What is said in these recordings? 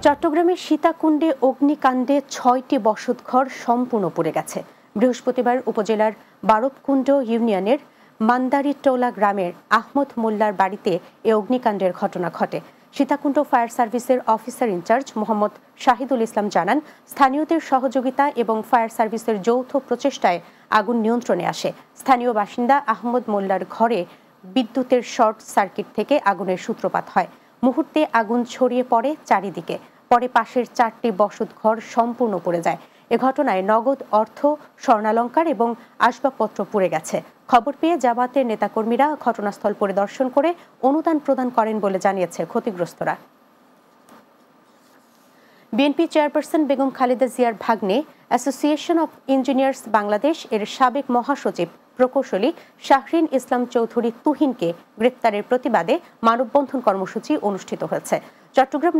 চট্টগ্রামের সীতাকুণ্ডে অগ্নিকাণ্ডে ৬টি বসতঘর সম্পূর্ণ পুড়ে গেছে। বৃহস্পতিবার উপজেলার বারবকুণ্ড ইউনিয়নের মান্দারিটোলা গ্রামের আহমদ মোল্লার বাড়িতে এ অগ্নিকাণ্ডের ঘটনা ঘটে। সীতাকুণ্ড ফায়ার সার্ভিসের অফিসার ইনচার্জ মোহাম্মদ শাহিদুল ইসলাম জানান, স্থানীয়দের সহযোগিতা এবং ফায়ার সার্ভিসের যৌথ প্রচেষ্টায় আগুন নিয়ন্ত্রণে আসে। স্থানীয় বাসিন্দা আহমদ মোল্লার ঘরে বিদ্যুতের শর্ট সার্কিট থেকে আগুনের সূত্রপাত হয়। মুহূর্তে আগুন ছড়িয়ে পড়ে চারিদিকে। পরে পাশের 4টি বসতঘর সম্পূর্ণ পুড়ে যায়। এ ঘটনায় নগদ অর্থ, স্বর্ণালংকার এবং আসবাবপত্র পুড়ে গেছে। খবর পেয়ে জামাতের নেতাকর্মীরা ঘটনাস্থল পরিদর্শন করে অনুদান প্রদান করেন বলে জানিয়েছে ক্ষতিগ্রস্তরা। বিএনপি চেয়ারপারসন বেগম খালেদা জিয়ার ভাগ্নে অ্যাসোসিয়েশন অব ইঞ্জিনিয়ার্স বাংলাদেশ এর সাবেক মহাসচিব প্রকৌশলী শাহরিন ইসলাম চৌধুরী তুহিনকে গ্রেপ্তারের প্রতিবাদে মানববন্ধন কর্মসূচি অনুষ্ঠিত হয়েছে। চট্টগ্রাম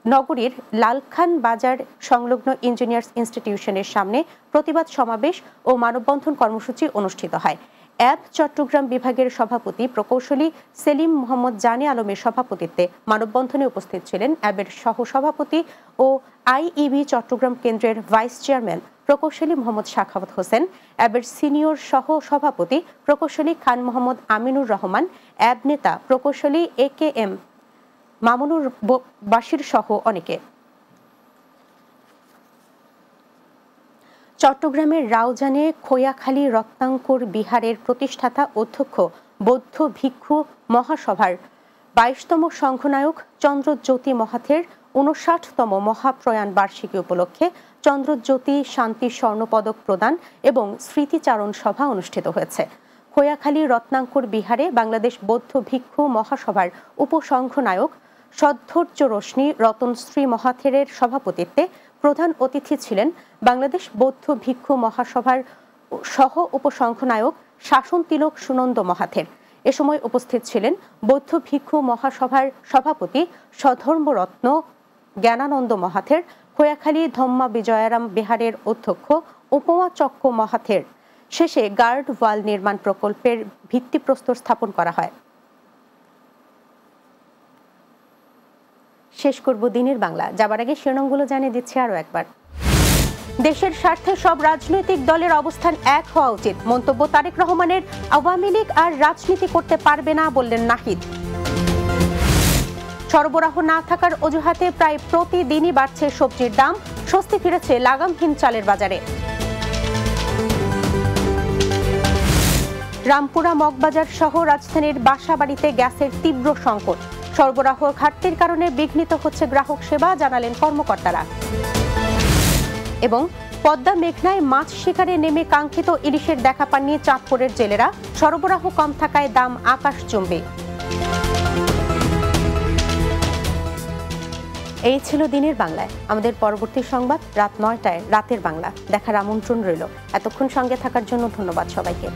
নগরীর লালখান বাজার সংলগ্ন ইঞ্জিনিয়ার্স ইনস্টিটিউশনের সামনে প্রতিবাদ সমাবেশ ও মানববন্ধন কর্মসূচি অনুষ্ঠিত হয়। অ্যাব চট্টগ্রাম বিভাগের সভাপতি প্রকৌশলী সেলিম মোহাম্মদ জানে আলমের সভাপতিত্বে মানববন্ধনে উপস্থিত ছিলেন অ্যাবের সহসভাপতি ও আইইবি চট্টগ্রাম কেন্দ্রের ভাইস চেয়ারম্যান প্রকৌশলী মোহাম্মদ সাখাওয়াত হোসেন, অ্যাবের সিনিয়র সহ সভাপতি প্রকৌশলী খান মোহাম্মদ আমিনুর রহমান, অ্যাব নেতা প্রকৌশলী AKM মামুনুর বাশির সহ অনেকে। চট্টগ্রামের রাউজানে খোয়াখালী রত্নাঙ্কুর বিহারের প্রতিষ্ঠাতা অধ্যক্ষ বৌদ্ধ ভিক্ষু মহাসভার 22তম সংঘনায়ক চন্দ্রজ্যোতি মহাথের 59তম মহাপ্রয়াণ বার্ষিকী উপলক্ষে চন্দ্রজ্যোতি শান্তি স্বর্ণপদক প্রদান এবং স্মৃতিচারণ সভা অনুষ্ঠিত হয়েছে। খোয়াখালী রত্নাঙ্কুর বিহারে বাংলাদেশ বৌদ্ধ ভিক্ষু মহাসভার উপসংঘনায়ক সদ্ধৈর্য রোশনী রতন শ্রী মহাথেরের সভাপতিত্বে প্রধান অতিথি ছিলেন বাংলাদেশ বৌদ্ধ ভিক্ষু মহাসভার সহ উপসংঘনায়ক শাসন তিলক সুনন্দ মহাথের। এ সময় উপস্থিত ছিলেন বৌদ্ধ ভিক্ষু মহাসভার সভাপতি সধর্মরত্ন জ্ঞানানন্দ মহাথের, খোয়াখালী ধম্মা বিজয়ারাম বিহারের অধ্যক্ষ উপমা চক্র মহাথের। শেষে গার্ড ওয়াল নির্মাণ প্রকল্পের ভিত্তিপ্রস্তর স্থাপন করা হয়। শেষ করব দিনের বাংলা। যাবার আগে শিরোনামগুলো জানিয়ে দিচ্ছি আরও একবার। দেশের স্বার্থে সব রাজনৈতিক দলের অবস্থান এক হওয়া উচিত, মন্তব্য তারেক রহমানের। আওয়ামী লীগ আর রাজনীতি করতে পারবে না বললেন নাহিদ। সরবরাহ না থাকার অজুহাতে প্রায় প্রতিদিনই বাড়ছে সবজির দাম, স্বস্তি ফিরেছে লাগামহীন চালের বাজারে। রামপুরা মগবাজার সহ রাজধানীর বাসাবাড়িতে গ্যাসের তীব্র সংকট, সরবরাহ ঘাটতির কারণে বিঘ্নিত হচ্ছে গ্রাহক সেবা, জানালেন কর্মকর্তারা। এবং পদ্মা মেঘনায় মাছ শিকারে নেমে কাঙ্ক্ষিত ইলিশের দেখা পাননি চাঁদপুরের জেলেরা, সরবরাহ কম থাকায় দাম আকাশচুম্বী। এই ছিল দিনের বাংলায়। আমাদের পরবর্তী সংবাদ রাত 9টায় রাতের বাংলা দেখার আমন্ত্রণ রইল। এতক্ষণ সঙ্গে থাকার জন্য ধন্যবাদ সবাইকে।